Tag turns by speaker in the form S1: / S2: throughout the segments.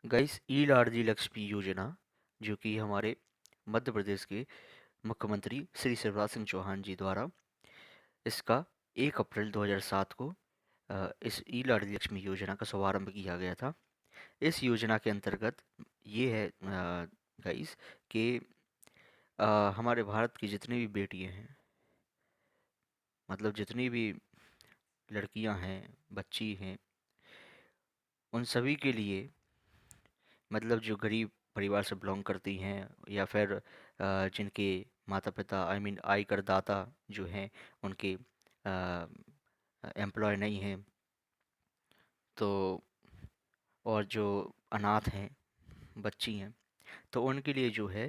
S1: Guys ई लाडली लक्ष्मी योजना जो कि हमारे मध्य प्रदेश के मुख्यमंत्री श्री शिवराज सिंह चौहान जी द्वारा इसका 1 अप्रैल 2007 को इस ई लाडली लक्ष्मी योजना का शुभारंभ किया गया था। इस योजना के अंतर्गत ये है गाइस कि हमारे भारत की जितनी भी बेटियां हैं, मतलब जितनी भी लड़कियां हैं, बच्ची हैं, उन सभी के लिए, मतलब जो गरीब परिवार से बिलोंग करती हैं या फिर जिनके माता पिता आई मीन आय करदाता जो हैं उनके एम्प्लॉय नहीं हैं, तो और जो अनाथ हैं, बच्ची हैं, तो उनके लिए जो है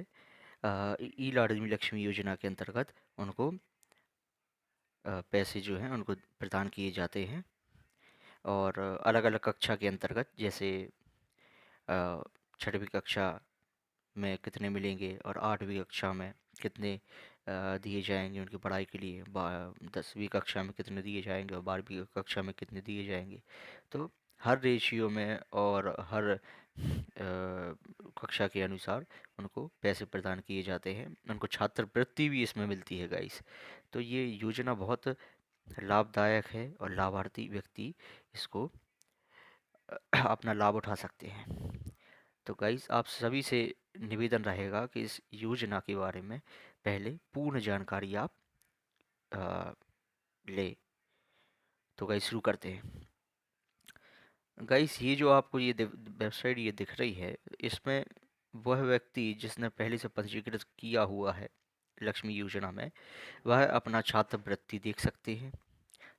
S1: ई लाडली लक्ष्मी योजना के अंतर्गत उनको पैसे जो हैं उनको प्रदान किए जाते हैं। और अलग अलग कक्षा के अंतर्गत, जैसे छठवीं कक्षा में कितने मिलेंगे और 8वीं कक्षा में कितने दिए जाएंगे उनकी पढ़ाई के लिए, 10वीं कक्षा में कितने दिए जाएंगे और 12वीं कक्षा में कितने दिए जाएंगे। तो हर रेशियो में और हर कक्षा के अनुसार उनको पैसे प्रदान किए जाते हैं। उनको छात्रवृत्ति भी इसमें मिलती है गाइस। तो ये योजना बहुत लाभदायक है और लाभार्थी व्यक्ति इसको अपना लाभ उठा सकते हैं। तो गाइस आप सभी से निवेदन रहेगा कि इस योजना के बारे में पहले पूर्ण जानकारी आप अ, लें। तो गाइस शुरू करते हैं। गाइस ये जो आपको ये वेबसाइट ये दिख रही है, इसमें वह व्यक्ति जिसने पहले से पंजीकृत किया हुआ है लक्ष्मी योजना में, वह अपना छात्रवृत्ति देख सकते हैं,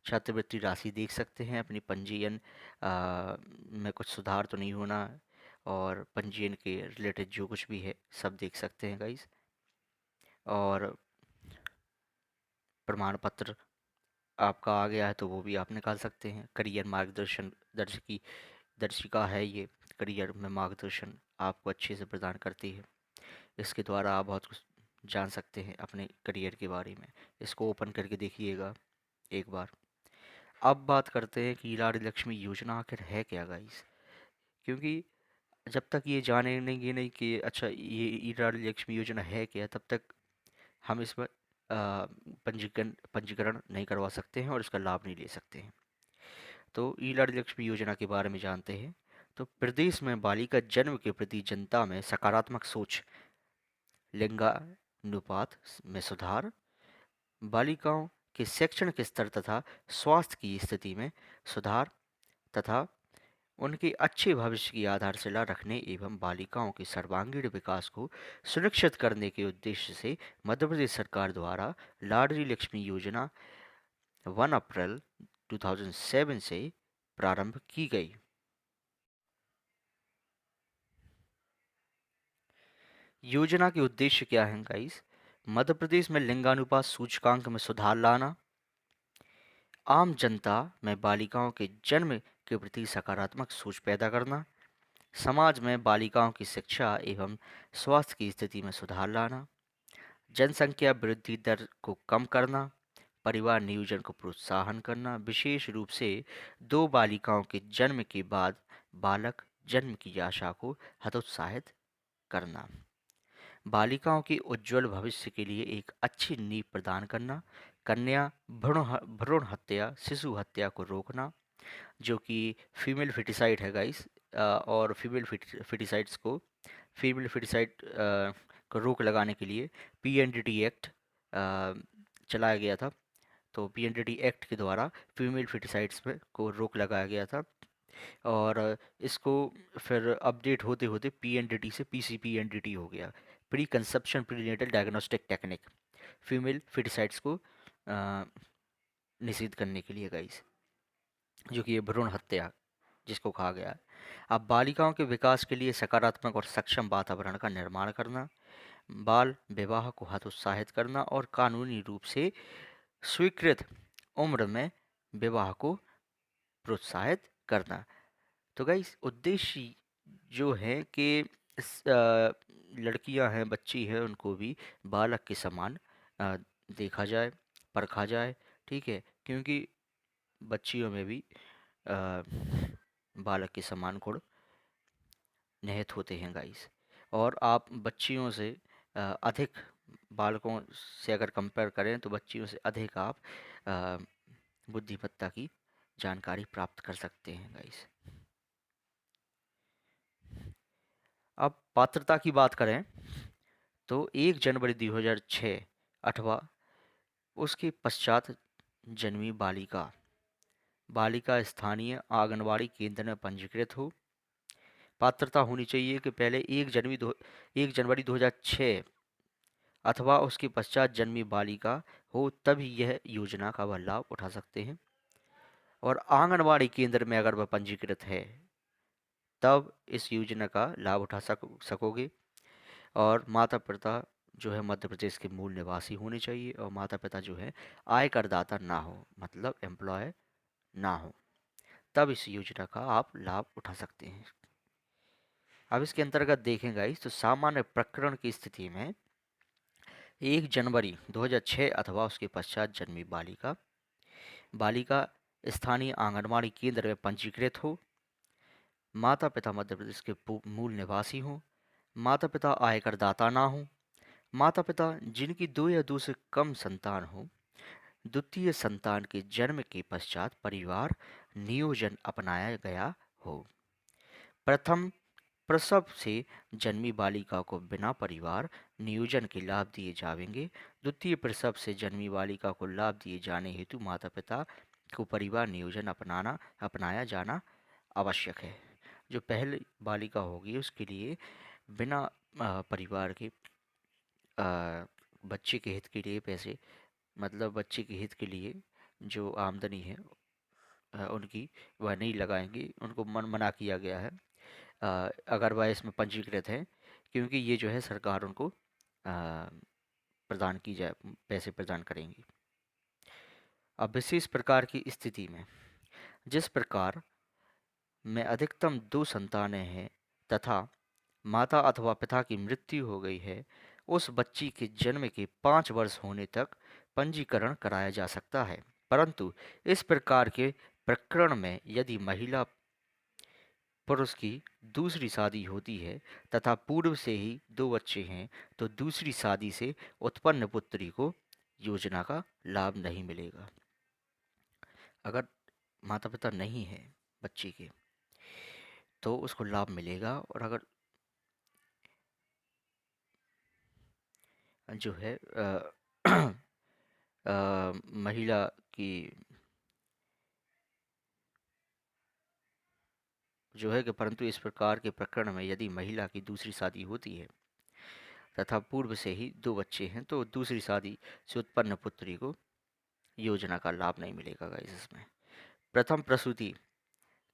S1: छात्रवृत्ति राशि देख सकते हैं। अपनी पंजीयन में कुछ सुधार तो नहीं होना, और पंजीयन के रिलेटेड जो कुछ भी है सब देख सकते हैं गाइस। और प्रमाण पत्र आपका आ गया है तो वो भी आप निकाल सकते हैं। करियर मार्गदर्शन दर्शिका है ये। करियर में मार्गदर्शन आपको अच्छे से प्रदान करती है। इसके द्वारा आप बहुत कुछ जान सकते हैं अपने करियर के बारे में। इसको ओपन करके देखिएगा एक बार। अब बात करते हैं कि लाडली लक्ष्मी योजना आखिर है क्या गाइस, क्योंकि जब तक ये जानेंगे नहीं कि अच्छा ये ई लाडली लक्ष्मी योजना है क्या, तब तक हम इसमें पंजीकरण पंजीकरण नहीं करवा सकते हैं और इसका लाभ नहीं ले सकते हैं। तो ई लाडली लक्ष्मी योजना के बारे में जानते हैं। तो प्रदेश में बालिका जन्म के प्रति जनता में सकारात्मक सोच, लिंगानुपात में सुधार, बालिकाओं के शैक्षणिक स्तर तथा स्वास्थ्य की स्थिति में सुधार, तथा उनके अच्छे भविष्य की आधारशिला रखने एवं बालिकाओं के सर्वांगीण विकास को सुनिश्चित करने के उद्देश्य से मध्य प्रदेश सरकार द्वारा लाडली लक्ष्मी योजना 1 अप्रैल 2007 से प्रारंभ की गई। योजना के उद्देश्य क्या हैं गाइस? मध्य प्रदेश में लिंगानुपात सूचकांक में सुधार लाना, आम जनता में बालिकाओं के जन्म के प्रति सकारात्मक सोच पैदा करना, समाज में बालिकाओं की शिक्षा एवं स्वास्थ्य की स्थिति में सुधार लाना, जनसंख्या वृद्धि दर को कम करना, परिवार नियोजन को प्रोत्साहन करना, विशेष रूप से 2 बालिकाओं के जन्म के बाद बालक जन्म की आशा को हतोत्साहित करना, बालिकाओं के उज्जवल भविष्य के लिए एक अच्छी नींव प्रदान करना, कन्या भ्रूण हत्या, शिशु हत्या को रोकना, जो कि फीमेल फिटिसाइड है गाइस। और फीमेल फिटिसाइड को रोक लगाने के लिए पीएनडीटी एक्ट चलाया गया था। तो पीएनडीटी एक्ट के द्वारा फीमेल फिटिसाइड्स पे को रोक लगाया गया था। और इसको फिर अपडेट होते होते पीएनडीटी से पीसीपीएनडीटी हो गया, pre conception prenatal diagnostic technique, female feticides को निषिद्ध करने के लिए गाइस, जो कि ये भ्रूण हत्या जिसको कहा गया है। अब बालिकाओं के विकास के लिए सकारात्मक और सक्षम वातावरण का निर्माण करना, बाल विवाह को हतोत्साहित करना और कानूनी रूप से स्वीकृत उम्र में विवाह को प्रोत्साहित करना। तो गाइस उद्देश्य जो है कि लड़कियां हैं, बच्ची हैं, उनको भी बालक के समान अ, देखा जाए, परखा जाए। ठीक है, क्योंकि बच्चियों में भी अ, बालक के समान गुण निहित होते हैं गाइस। और आप बच्चियों से अधिक, बालकों से अगर कंपेयर करें तो बच्चियों से अधिक आप अ, बुद्धिमत्ता की जानकारी प्राप्त कर सकते हैं गाइस। अब पात्रता की बात करें तो 1 जनवरी 2006 अथवा उसके पश्चात जन्मी बालिका बालिका स्थानीय आंगनवाड़ी केंद्र में पंजीकृत हो। पात्रता होनी चाहिए कि पहले 1 जनवरी 2006 अथवा उसके पश्चात जन्मी बालिका हो, तभी यह योजना का वह लाभ उठा सकते हैं। और आंगनवाड़ी केंद्र में अगर वह पंजीकृत है तब इस योजना का लाभ उठा सकोगे। और माता पिता जो है मध्य प्रदेश के मूल निवासी होने चाहिए, और माता पिता जो है आय करदाता ना हो, मतलब एम्प्लॉय ना हो, तब इस योजना का आप लाभ उठा सकते हैं। अब इसके अंतर्गत देखें गाइस तो सामान्य प्रकरण की स्थिति में 1 जनवरी 2006 अथवा उसके पश्चात जन्मी बालिका बालिका स्थानीय आंगनवाड़ी केंद्र में पंजीकृत हो, माता पिता मध्य प्रदेश के मूल निवासी हों, माता पिता आयकर दाता ना हो, माता पिता जिनकी 2 या 2 से कम संतान हो, द्वितीय संतान के जन्म के पश्चात परिवार नियोजन अपनाया गया हो, प्रथम प्रसव से जन्मी बालिका को बिना परिवार नियोजन के लाभ दिए जाएंगे, द्वितीय प्रसव से जन्मी बालिका को लाभ दिए जाने हेतु माता पिता को परिवार नियोजन अपनाया जाना आवश्यक है। जो पहली बालिका होगी उसके लिए बिना परिवार के बच्चे के हित के लिए पैसे, मतलब बच्चे के हित के लिए जो आमदनी है उनकी वह नहीं लगाएंगे, उनको मना किया गया है अगर वह इसमें पंजीकृत है, क्योंकि ये जो है सरकार उनको प्रदान की जाए, पैसे प्रदान करेंगी। अब विशेष प्रकार की स्थिति में जिस प्रकार में अधिकतम 2 संतानें हैं तथा माता अथवा पिता की मृत्यु हो गई है, उस बच्ची के जन्म के 5 वर्ष होने तक पंजीकरण कराया जा सकता है। परंतु इस प्रकार के प्रकरण में यदि महिला पुरुष की दूसरी शादी होती है तथा पूर्व से ही 2 बच्चे हैं, तो दूसरी शादी से उत्पन्न पुत्री को योजना का लाभ नहीं मिलेगा। अगर माता पिता नहीं है बच्चे के तो उसको लाभ मिलेगा, और अगर जो है महिला की जो है कि परंतु इस प्रकार के प्रकरण में यदि महिला की दूसरी शादी होती है तथा पूर्व से ही 2 बच्चे हैं, तो दूसरी शादी से उत्पन्न पुत्री को योजना का लाभ नहीं मिलेगा गाइस। इसमें प्रथम प्रसूति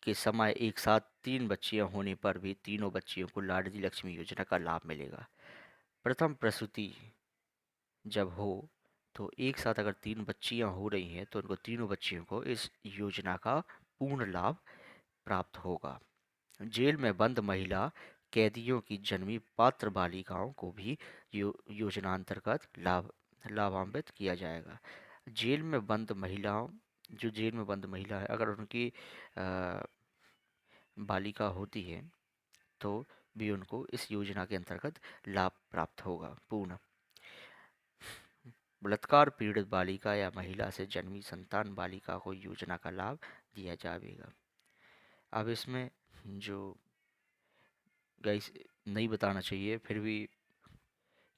S1: के समय एक साथ 3 बच्चियां होने पर भी तीनों बच्चियों को लाडली लक्ष्मी योजना का लाभ मिलेगा। प्रथम प्रसूति जब हो तो एक साथ अगर 3 बच्चियां हो रही हैं तो उनको तीनों बच्चियों को इस योजना का पूर्ण लाभ प्राप्त होगा। जेल में बंद महिला कैदियों की जन्मी पात्र बालिकाओं को भी योजना अंतर्गत लाभान्वित किया जाएगा। जेल में बंद महिलाओं जो जेल में बंद महिला है, अगर उनकी बालिका होती है तो भी उनको इस योजना के अंतर्गत लाभ प्राप्त होगा पूर्ण। बलात्कार पीड़ित बालिका या महिला से जन्मी संतान बालिका को योजना का लाभ दिया जाएगा। अब इसमें जो गाइस नहीं बताना चाहिए फिर भी,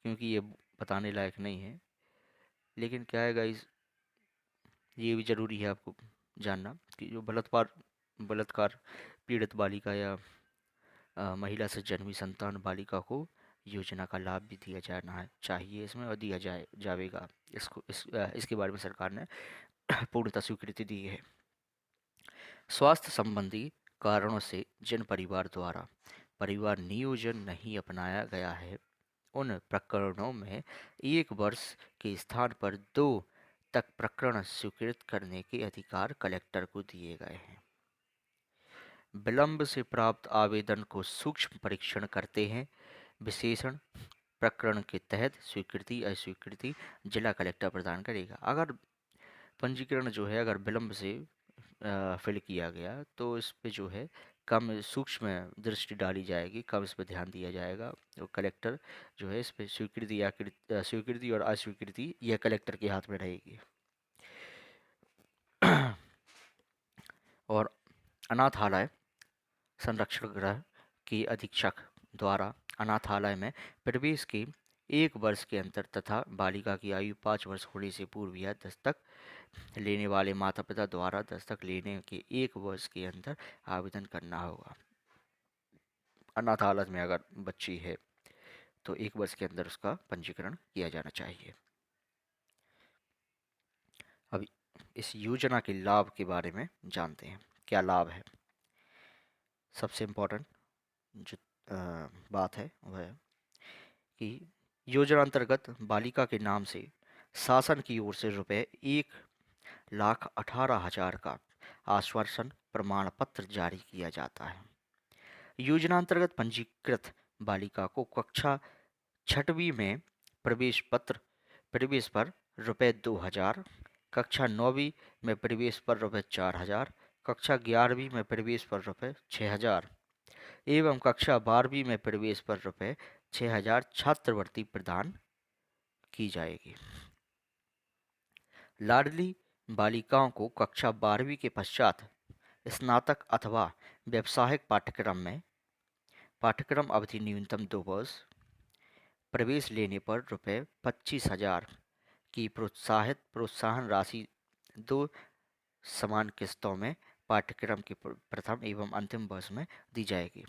S1: क्योंकि ये बताने लायक नहीं है, लेकिन क्या है गाइस, ये भी ज़रूरी है आपको जानना कि जो बलात्कार पीड़ित बालिका या महिला से जन्मी संतान बालिका को योजना का लाभ भी दिया जाना चाहिए इसमें, और दिया जाएगा। इसके बारे में सरकार ने पूर्णतः स्वीकृति दी है। स्वास्थ्य संबंधी कारणों से जिन परिवार द्वारा परिवार नियोजन नहीं अपनाया गया है, उन प्रकरणों में 1 वर्ष के स्थान पर 2 तक प्रकरण स्वीकृत करने के अधिकार कलेक्टर को दिए गए हैं। विलंब से प्राप्त आवेदन को सूक्ष्म परीक्षण करते हैं। विशेषण प्रकरण के तहत स्वीकृति अस्वीकृति जिला कलेक्टर प्रदान करेगा। अगर पंजीकरण जो है अगर विलंब से फिल किया गया तो इस पे जो है कम सूक्ष्म दृष्टि डाली जाएगी, कम इस पर ध्यान दिया जाएगा। तो कलेक्टर जो है इस पर स्वीकृति और अस्वीकृति यह कलेक्टर के हाथ में रहेगी। और अनाथालय संरक्षण गृह के अधीक्षक द्वारा अनाथालय में प्रवेश के 1 वर्ष के अंतर तथा बालिका की आयु 5 वर्ष होने से पूर्व या दस्तक लेने वाले माता पिता द्वारा दस्तक लेने के 1 वर्ष के अंदर आवेदन करना होगा। अनाथालय में अगर बच्ची है तो 1 वर्ष के अंदर उसका पंजीकरण किया जाना चाहिए। अब इस योजना के लाभ के बारे में जानते हैं, क्या लाभ है। सबसे इम्पोर्टेंट जो बात है वह है कि योजना अंतर्गत बालिका के नाम से शासन की ओर से ₹1,18,000 का आश्वासन प्रमाण पत्र जारी किया जाता है। योजना अंतर्गत पंजीकृत बालिका को कक्षा 6वीं में प्रवेश पर ₹2,000, कक्षा 9वीं में प्रवेश पर ₹4,000, कक्षा 11वीं में प्रवेश पर ₹6,000 एवं कक्षा 12वीं में प्रवेश पर ₹6,000 छात्रवृत्ति प्रदान की जाएगी। लाडली बालिकाओं को कक्षा 12वीं के पश्चात स्नातक अथवा व्यावसायिक पाठ्यक्रम अवधि न्यूनतम 2 वर्ष, प्रवेश लेने पर ₹25,000 की प्रोत्साहन राशि 2 समान किस्तों में पाठ्यक्रम के प्रथम एवं अंतिम वर्ष में दी जाएगी।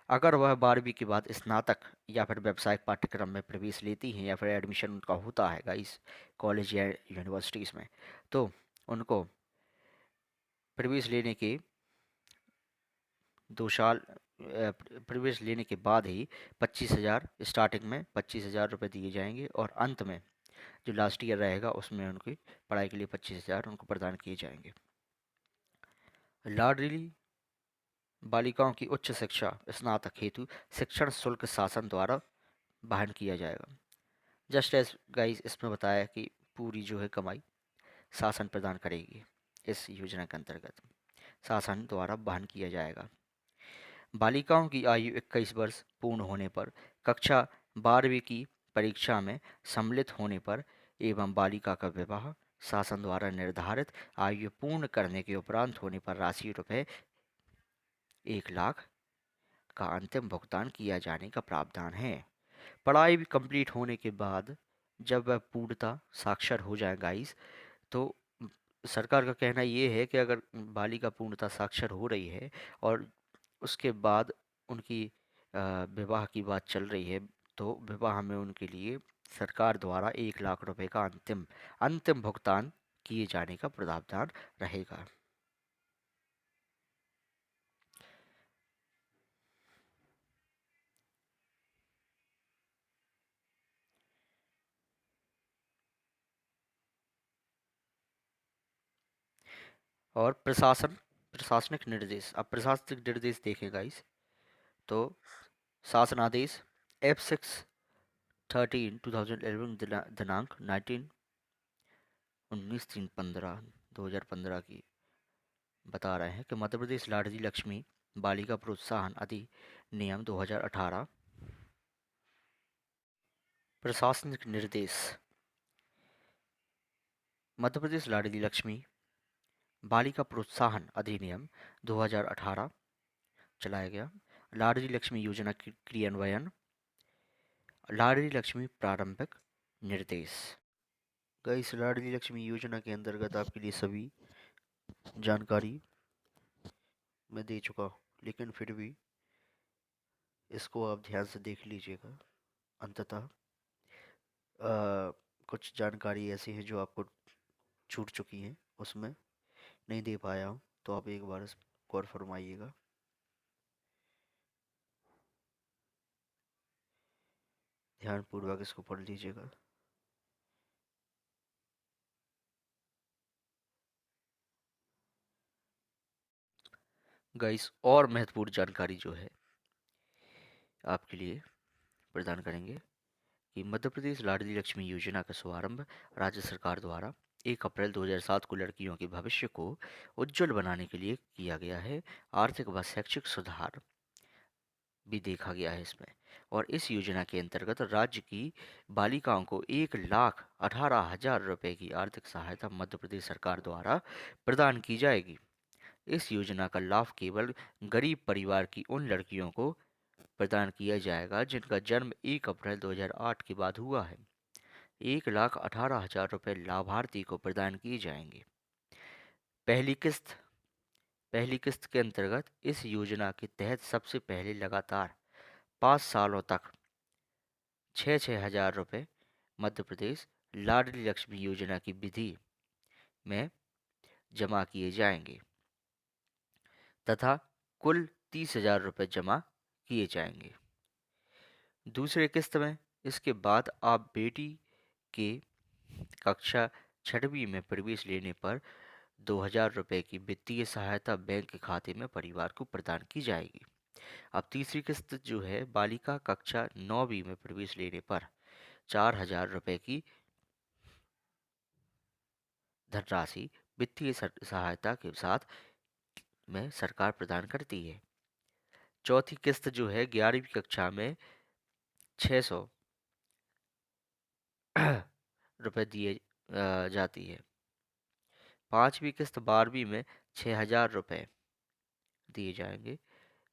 S1: अगर वह 12वीं के बाद स्नातक या फिर व्यावसायिक पाठ्यक्रम में प्रवेश लेती हैं या फिर एडमिशन उनका होता है गाइस कॉलेज या यूनिवर्सिटीज़ में, तो उनको प्रवेश लेने के 2 साल प्रवेश लेने के बाद ही 25,000 स्टार्टिंग में 25,000 रुपये दिए जाएंगे और अंत में जो लास्ट ईयर रहेगा उसमें उनकी पढ़ाई के लिए 25,000 उनको प्रदान किए जाएंगे। लाडली बालिकाओं की उच्च शिक्षा स्नातक हेतु शिक्षण शुल्क शासन द्वारा वहन किया जाएगा। जस्ट एज गाइस इसमें बताया कि पूरी जो है कमाई शासन प्रदान करेगी। इस योजना के अंतर्गत शासन द्वारा वहन किया जाएगा। बालिकाओं की आयु 21 वर्ष पूर्ण होने पर, कक्षा 12वीं की परीक्षा में सम्मिलित होने पर एवं बालिका का विवाह शासन द्वारा निर्धारित आयु पूर्ण करने के उपरांत होने पर राशि ₹1,00,000 का अंतिम भुगतान किया जाने का प्रावधान है। पढ़ाई भी कंप्लीट होने के बाद जब वह पूर्णतः साक्षर हो जाए गाइस, तो सरकार का कहना ये है कि अगर बालिका पूर्णतः साक्षर हो रही है और उसके बाद उनकी विवाह की बात चल रही है, तो विवाह में उनके लिए सरकार द्वारा ₹1,00,000 का अंतिम भुगतान किए जाने का प्रावधान रहेगा। और प्रशासनिक निर्देश, अब प्रशासनिक निर्देश देखें गाइस, तो शासनादेश F613/2011 दिनांक 19/3/2015 की बता रहे हैं कि मध्य प्रदेश लाडली लक्ष्मी बालिका प्रोत्साहन अधिनियम 2018 प्रशासनिक निर्देश। मध्य प्रदेश लाडली लक्ष्मी बालिका प्रोत्साहन अधिनियम 2018 चलाया गया। लाडली लक्ष्मी योजना की क्रियान्वयन, लाडली लक्ष्मी प्रारंभिक निर्देश। गाइस लाडली लक्ष्मी योजना के अंतर्गत आपके लिए सभी जानकारी मैं दे चुका हूँ, लेकिन फिर भी इसको आप ध्यान से देख लीजिएगा। अंततः कुछ जानकारी ऐसी है जो आपको छूट चुकी हैं, उसमें नहीं दे पाया हूँ, तो आप एक बार गौर फरमाइएगा। ध्यानपूर्वक इसको पढ़ लीजिएगा। गाइस और महत्वपूर्ण जानकारी जो है आपके लिए प्रदान करेंगे कि मध्य प्रदेश लाडली लक्ष्मी योजना का शुभारंभ राज्य सरकार द्वारा 1 अप्रैल 2007 को लड़कियों के भविष्य को उज्जवल बनाने के लिए किया गया है। आर्थिक व शैक्षिक सुधार भी देखा गया है इसमें। और इस योजना के अंतर्गत राज्य की बालिकाओं को 1,18,000 रुपए की आर्थिक सहायता मध्य प्रदेश सरकार द्वारा प्रदान की जाएगी। इस योजना का लाभ केवल गरीब परिवार की उन लड़कियों को प्रदान किया जाएगा जिनका जन्म 1 अप्रैल 2008 के बाद हुआ है। 1,18,000 रुपये लाभार्थी को प्रदान किए जाएंगे। पहली किस्त पहली किस्त के अंतर्गत इस योजना के तहत सबसे पहले लगातार 5 सालों तक 6,000 रुपये मध्य प्रदेश लाडली लक्ष्मी योजना की विधि में जमा किए जाएंगे तथा कुल 30,000 रुपये जमा किए जाएंगे। दूसरे किस्त में इसके बाद आप बेटी के कक्षा 6वीं में प्रवेश लेने पर 2,000 रुपये की वित्तीय सहायता बैंक के खाते में परिवार को प्रदान की जाएगी। अब तीसरी किस्त जो है, बालिका कक्षा 9वीं में प्रवेश लेने पर 4,000 रुपये की धनराशि वित्तीय सहायता के साथ में सरकार प्रदान करती है। चौथी किस्त जो है 11वीं कक्षा में 600 रुपये दिए जाती है। पांचवी किस्त 12वीं में 6,000 रुपये दिए जाएंगे।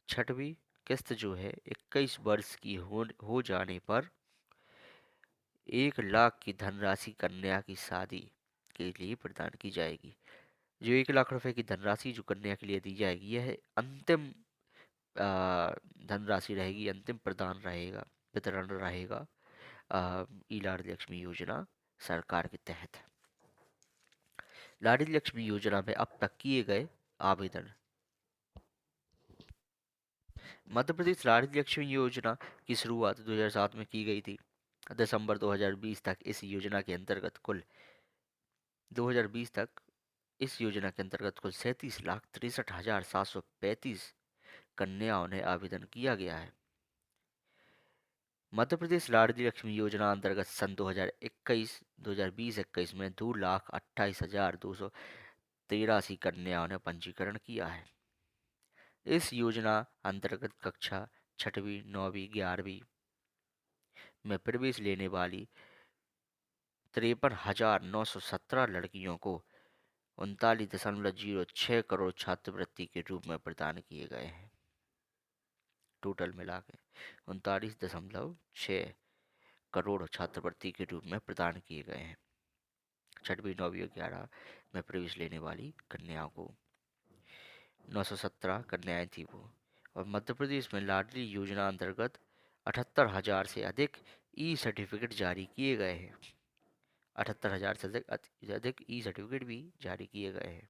S1: छठवीं किस्त जो है 21 वर्ष की हो जाने पर 1 लाख की धनराशि कन्या की शादी के लिए प्रदान की जाएगी। जो 1 लाख रुपए की धनराशि जो कन्या के लिए दी जाएगी, यह अंतिम धनराशि रहेगी, अंतिम प्रदान रहेगा, वितरण रहेगा ई लाडली लक्ष्मी योजना सरकार के तहत। लाडली लक्ष्मी योजना में अब तक किए गए आवेदन। मध्य प्रदेश लाडली लक्ष्मी योजना की शुरुआत 2007 में की गई थी। दिसंबर 2020 तक इस योजना के अंतर्गत कुल 37,63,735 कन्याओं ने आवेदन किया गया है। मध्य प्रदेश लाडली लक्ष्मी योजना अंतर्गत सन 2020-21 में 2,28,213 कन्याओं ने पंजीकरण किया है। इस योजना अंतर्गत कक्षा 6वीं, 9वीं, 11वीं में प्रवेश लेने वाली 53,917 लड़कियों को 39.06 करोड़ छात्रवृत्ति के रूप में प्रदान किए गए हैं। टोटल मिला के 39.6 करोड़ छात्रवृत्ति के रूप में प्रदान किए गए हैं 6वीं, 9वीं और 11 में प्रवेश लेने वाली कन्याओं को। 917 कन्याएं थी वो। और मध्य प्रदेश में लाडली योजना अंतर्गत 78,000 से अधिक ई सर्टिफिकेट जारी किए गए हैं। 78,000 से अधिक ई सर्टिफिकेट भी जारी किए गए हैं।